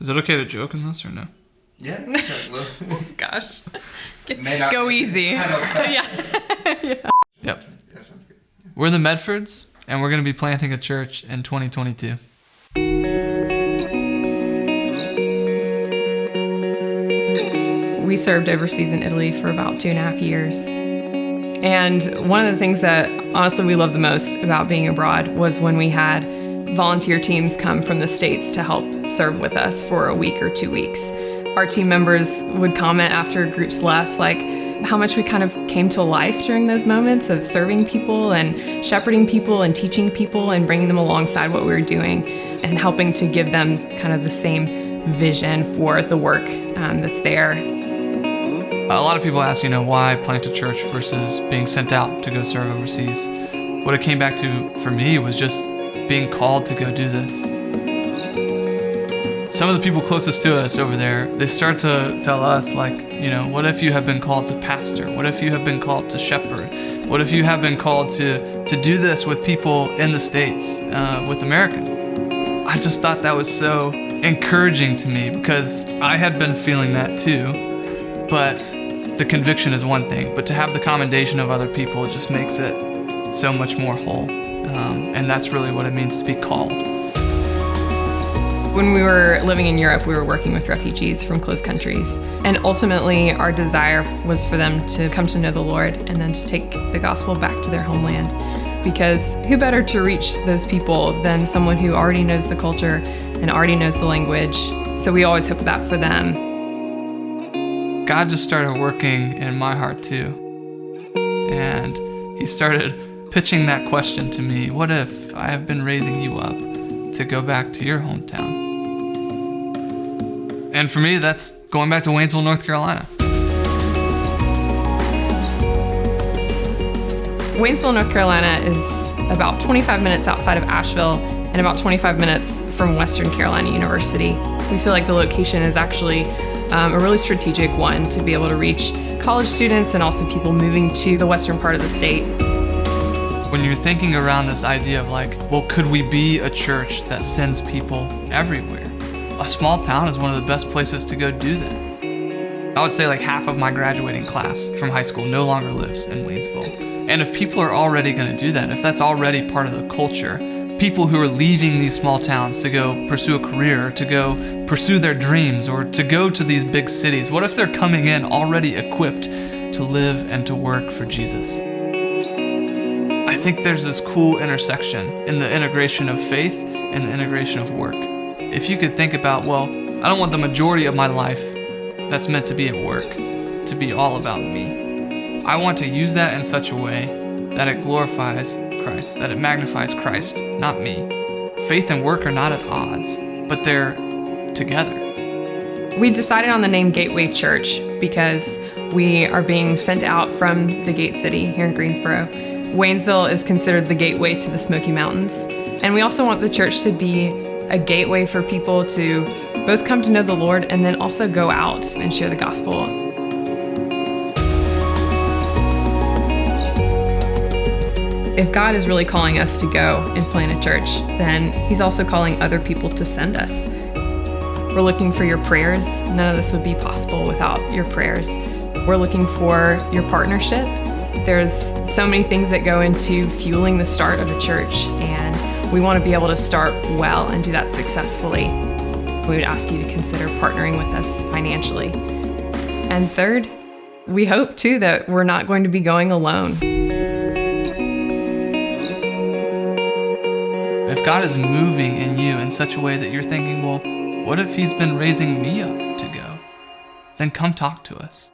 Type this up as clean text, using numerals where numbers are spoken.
Is it okay to joke in this or no? Yeah. Gosh. Go easy. Yeah. Yep. That sounds good. We're the Medfords, and we're going to be planting a church in 2022. We served overseas in Italy for about 2.5 years. And one of the things that honestly we loved the most about being abroad was when we had volunteer teams come from the States to help serve with us for a week or 2 weeks. Our team members would comment after groups left, like how much we kind of came to life during those moments of serving people and shepherding people and teaching people and bringing them alongside what we were doing and helping to give them kind of the same vision for the work that's there. A lot of people ask, why plant a church versus being sent out to go serve overseas. What it came back to for me was just being called to go do this. Some of the people closest to us over there, they start to tell us what if you have been called to pastor? What if you have been called to shepherd? What if you have been called to do this with people in the States, with Americans? I just thought that was so encouraging to me because I had been feeling that too. But the conviction is one thing, but to have the commendation of other people just makes it so much more whole. And that's really what it means to be called. When we were living in Europe, we were working with refugees from closed countries. And ultimately, our desire was for them to come to know the Lord and then to take the gospel back to their homeland. Because who better to reach those people than someone who already knows the culture and already knows the language? So we always hope that for them. God just started working in my heart too. And he started pitching that question to me. What if I have been raising you up to go back to your hometown? And for me, that's going back to Waynesville, North Carolina. Waynesville, North Carolina is about 25 minutes outside of Asheville and about 25 minutes from Western Carolina University. We feel like the location is actually a really strategic one to be able to reach college students and also people moving to the western part of the state. When you're thinking around this idea of could we be a church that sends people everywhere? A small town is one of the best places to go do that. I would say half of my graduating class from high school no longer lives in Waynesville. And if people are already going to do that, if that's already part of the culture, people who are leaving these small towns to go pursue a career, to go pursue their dreams, or to go to these big cities, what if they're coming in already equipped to live and to work for Jesus? I think there's this cool intersection in the integration of faith and the integration of work. If you could think about, I don't want the majority of my life that's meant to be at work to be all about me. I want to use that in such a way that it glorifies Christ, that it magnifies Christ, not me. Faith and work are not at odds, but they're together. We decided on the name Gateway Church because we are being sent out from the Gate City here in Greensboro. Waynesville is considered the gateway to the Smoky Mountains. And we also want the church to be a gateway for people to both come to know the Lord and then also go out and share the gospel. If God is really calling us to go and plant a church, then he's also calling other people to send us. We're looking for your prayers. None of this would be possible without your prayers. We're looking for your partnership. There's so many things that go into fueling the start of a church, and we want to be able to start well and do that successfully. We would ask you to consider partnering with us financially. And third, we hope too that we're not going to be going alone. If God is moving in you in such a way that you're thinking, what if he's been raising me up to go? Then come talk to us.